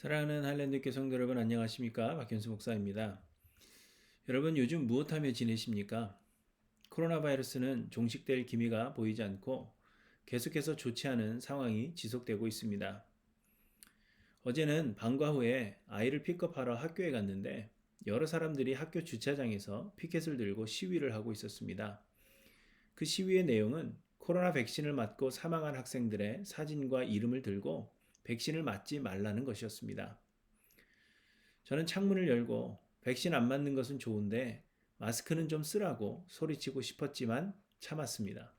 사랑하는 할랜드교회 성도 여러분 안녕하십니까? 박현수 목사입니다. 여러분 요즘 무엇하며 지내십니까? 코로나 바이러스는 종식될 기미가 보이지 않고 계속해서 좋지 않은 상황이 지속되고 있습니다. 어제는 방과 후에 아이를 픽업하러 학교에 갔는데 여러 사람들이 학교 주차장에서 피켓을 들고 시위를 하고 있었습니다. 그 시위의 내용은 코로나 백신을 맞고 사망한 학생들의 사진과 이름을 들고 백신을 맞지 말라는 것이었습니다. 저는 창문을 열고 백신 안 맞는 것은 좋은데 마스크는 좀 쓰라고 소리치고 싶었지만 참았습니다.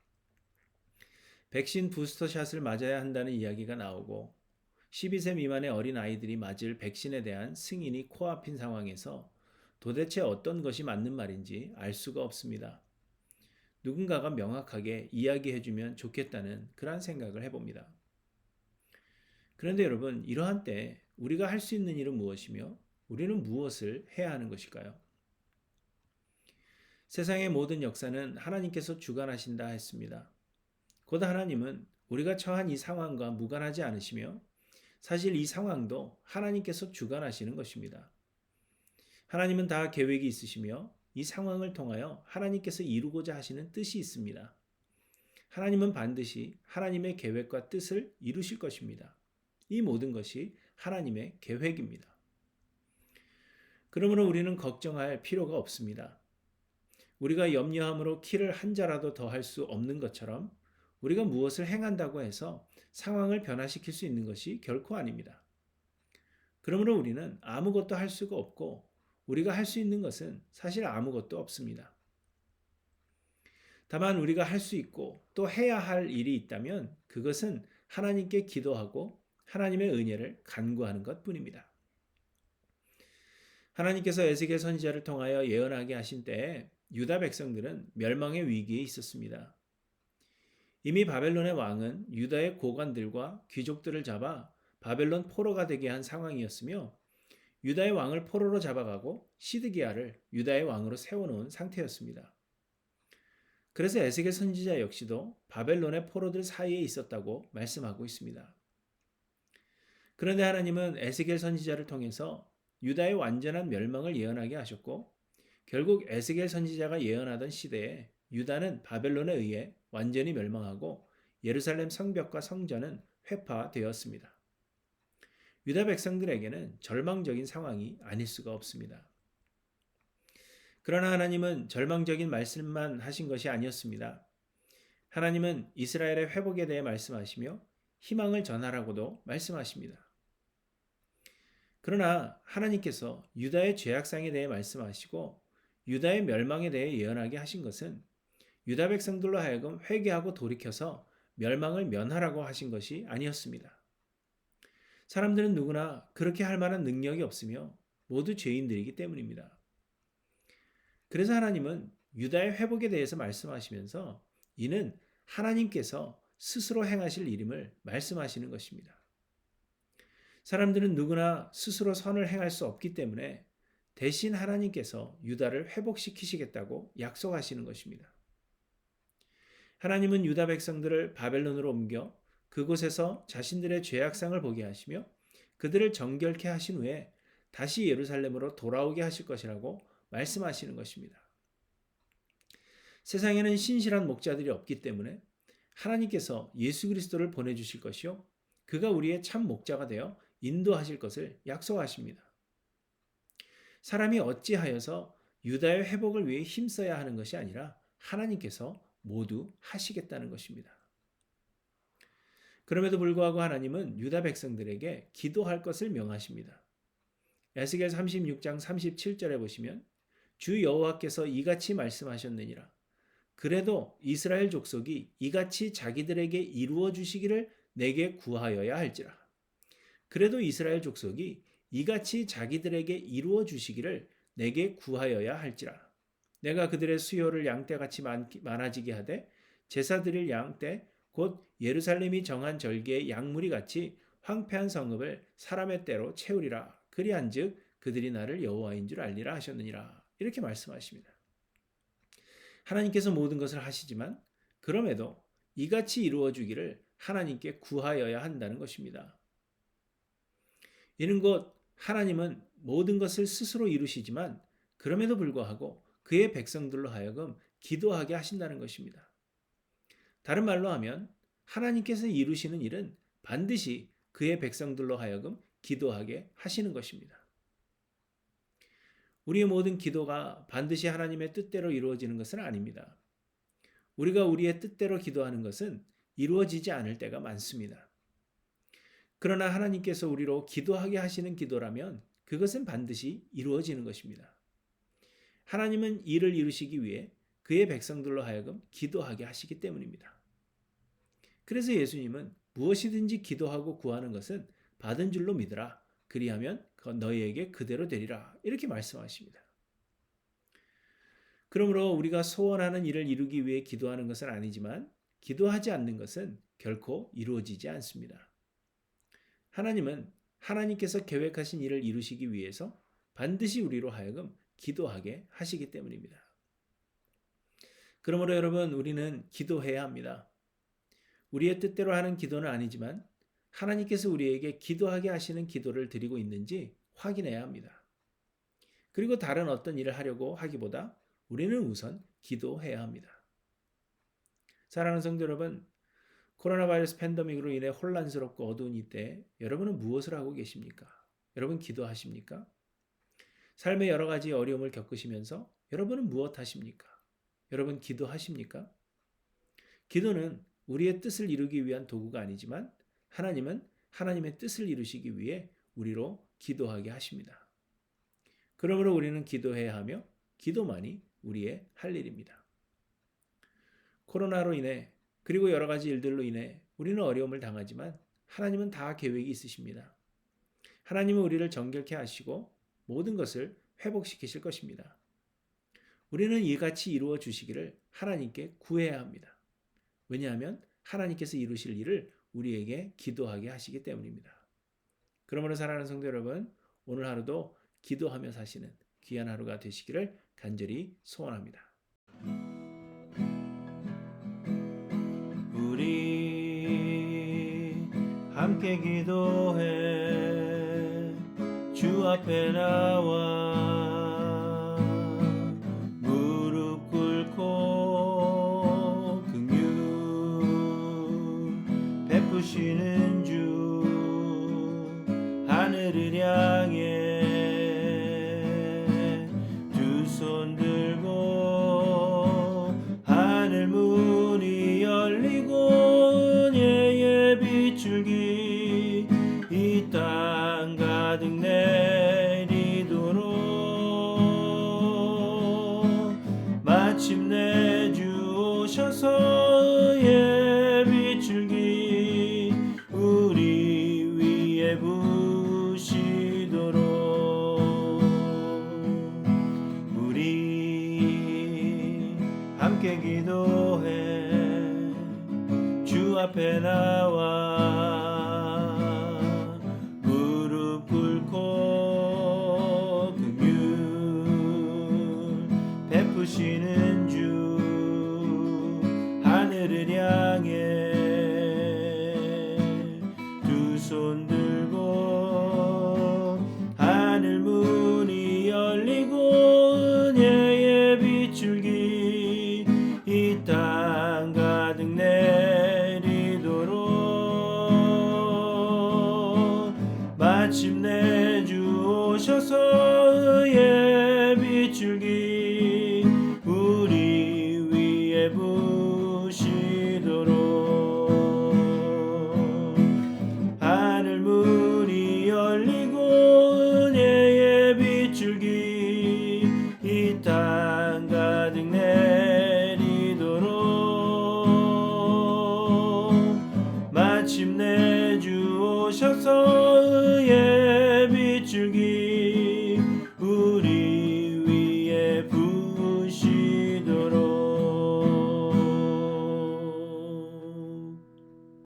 백신 부스터샷을 맞아야 한다는 이야기가 나오고 12세 미만의 어린 아이들이 맞을 백신에 대한 승인이 코앞인 상황에서 도대체 어떤 것이 맞는 말인지 알 수가 없습니다. 누군가가 명확하게 이야기해주면 좋겠다는 그런 생각을 해봅니다. 그런데 여러분, 이러한 때 우리가 할 수 있는 일은 무엇이며 우리는 무엇을 해야 하는 것일까요? 세상의 모든 역사는 하나님께서 주관하신다 했습니다. 곧 하나님은 우리가 처한 이 상황과 무관하지 않으시며 사실 이 상황도 하나님께서 주관하시는 것입니다. 하나님은 다 계획이 있으시며 이 상황을 통하여 하나님께서 이루고자 하시는 뜻이 있습니다. 하나님은 반드시 하나님의 계획과 뜻을 이루실 것입니다. 이 모든 것이 하나님의 계획입니다. 그러므로 우리는 걱정할 필요가 없습니다. 우리가 염려함으로 키를 한 자라도 더 할 수 없는 것처럼 우리가 무엇을 행한다고 해서 상황을 변화시킬 수 있는 것이 결코 아닙니다. 그러므로 우리는 아무것도 할 수가 없고 우리가 할 수 있는 것은 사실 아무것도 없습니다. 다만 우리가 할 수 있고 또 해야 할 일이 있다면 그것은 하나님께 기도하고 하나님의 은혜를 간구하는 것뿐입니다. 하나님께서 에스겔 선지자를 통하여 예언하게 하신 때에 유다 백성들은 멸망의 위기에 있었습니다. 이미 바벨론의 왕은 유다의 고관들과 귀족들을 잡아 바벨론 포로가 되게 한 상황이었으며 유다의 왕을 포로로 잡아가고 시드기야를 유다의 왕으로 세워놓은 상태였습니다. 그래서 에스겔 선지자 역시도 바벨론의 포로들 사이에 있었다고 말씀하고 있습니다. 그런데 하나님은 에스겔 선지자를 통해서 유다의 완전한 멸망을 예언하게 하셨고 결국 에스겔 선지자가 예언하던 시대에 유다는 바벨론에 의해 완전히 멸망하고 예루살렘 성벽과 성전은 회파되었습니다. 유다 백성들에게는 절망적인 상황이 아닐 수가 없습니다. 그러나 하나님은 절망적인 말씀만 하신 것이 아니었습니다. 하나님은 이스라엘의 회복에 대해 말씀하시며 희망을 전하라고도 말씀하십니다. 그러나 하나님께서 유다의 죄악상에 대해 말씀하시고 유다의 멸망에 대해 예언하게 하신 것은 유다 백성들로 하여금 회개하고 돌이켜서 멸망을 면하라고 하신 것이 아니었습니다. 사람들은 누구나 그렇게 할 만한 능력이 없으며 모두 죄인들이기 때문입니다. 그래서 하나님은 유다의 회복에 대해서 말씀하시면서 이는 하나님께서 스스로 행하실 일임을 말씀하시는 것입니다. 사람들은 누구나 스스로 선을 행할 수 없기 때문에 대신 하나님께서 유다를 회복시키시겠다고 약속하시는 것입니다. 하나님은 유다 백성들을 바벨론으로 옮겨 그곳에서 자신들의 죄악상을 보게 하시며 그들을 정결케 하신 후에 다시 예루살렘으로 돌아오게 하실 것이라고 말씀하시는 것입니다. 세상에는 신실한 목자들이 없기 때문에 하나님께서 예수 그리스도를 보내주실 것이요 그가 우리의 참 목자가 되어 인도하실 것을 약속하십니다. 사람이 어찌하여서 유다의 회복을 위해 힘써야 하는 것이 아니라 하나님께서 모두 하시겠다는 것입니다. 그럼에도 불구하고 하나님은 유다 백성들에게 기도할 것을 명하십니다. 에스겔 36장 37절에 보시면 주 여호와께서 이같이 말씀하셨느니라. 그래도 이스라엘 족속이 이같이 자기들에게 이루어 주시기를 내게 구하여야 할지라. 그래도 이스라엘 족속이 이같이 자기들에게 이루어 주시기를 내게 구하여야 할지라. 내가 그들의 수요를 양떼같이 많아지게 하되 제사 드릴 양떼 곧 예루살렘이 정한 절기의 양무리 같이 황폐한 성읍을 사람의 때로 채우리라. 그리한즉 그들이 나를 여호와인 줄 알리라 하셨느니라. 이렇게 말씀하십니다. 하나님께서 모든 것을 하시지만 그럼에도 이같이 이루어 주기를 하나님께 구하여야 한다는 것입니다. 이는 곧 하나님은 모든 것을 스스로 이루시지만 그럼에도 불구하고 그의 백성들로 하여금 기도하게 하신다는 것입니다. 다른 말로 하면 하나님께서 이루시는 일은 반드시 그의 백성들로 하여금 기도하게 하시는 것입니다. 우리의 모든 기도가 반드시 하나님의 뜻대로 이루어지는 것은 아닙니다. 우리가 우리의 뜻대로 기도하는 것은 이루어지지 않을 때가 많습니다. 그러나 하나님께서 우리로 기도하게 하시는 기도라면 그것은 반드시 이루어지는 것입니다. 하나님은 이를 이루시기 위해 그의 백성들로 하여금 기도하게 하시기 때문입니다. 그래서 예수님은 무엇이든지 기도하고 구하는 것은 받은 줄로 믿으라. 그리하면 너희에게 그대로 되리라. 이렇게 말씀하십니다. 그러므로 우리가 소원하는 일을 이루기 위해 기도하는 것은 아니지만 기도하지 않는 것은 결코 이루어지지 않습니다. 하나님은 하나님께서 계획하신 일을 이루시기 위해서 반드시 우리로 하여금 기도하게 하시기 때문입니다. 그러므로 여러분, 우리는 기도해야 합니다. 우리의 뜻대로 하는 기도는 아니지만 하나님께서 우리에게 기도하게 하시는 기도를 드리고 있는지 확인해야 합니다. 그리고 다른 어떤 일을 하려고 하기보다 우리는 우선 기도해야 합니다. 사랑하는 성도 여러분, 코로나 바이러스 팬데믹으로 인해 혼란스럽고 어두운 이때 여러분은 무엇을 하고 계십니까? 여러분 기도하십니까? 삶의 여러 가지 어려움을 겪으시면서 여러분은 무엇 하십니까? 여러분 기도하십니까? 기도는 우리의 뜻을 이루기 위한 도구가 아니지만 하나님은 하나님의 뜻을 이루시기 위해 우리로 기도하게 하십니다. 그러므로 우리는 기도해야 하며 기도만이 우리의 할 일입니다. 코로나로 인해 그리고 여러 가지 일들로 인해 우리는 어려움을 당하지만 하나님은 다 계획이 있으십니다. 하나님은 우리를 정결케 하시고 모든 것을 회복시키실 것입니다. 우리는 이같이 이루어 주시기를 하나님께 구해야 합니다. 왜냐하면 하나님께서 이루실 일을 우리에게 기도하게 하시기 때문입니다. 그러므로 사랑하는 성도 여러분, 오늘 하루도 기도하며 사시는 귀한 하루가 되시기를 간절히 소원합니다. 우리 함께 기도해 주 앞에 나와 무릎 꿇고 긍휼 베푸시는 주 하늘을 향해 두 손 들고 하늘 문이 열리고 은혜의 빗줄기 이 땅 가득 내리도록 마침내 주 오셔서 은혜의 빗줄기 우리 위에 부시도록 우리 함께 기도해 주 앞에 나와 무릎 꿇고 긍휼 베푸시는 주 하늘을 향해 두 손 들고 하늘 문이 열리고 은혜의 빗줄기 이 땅 가득 내리도록 마침내 주 오셔서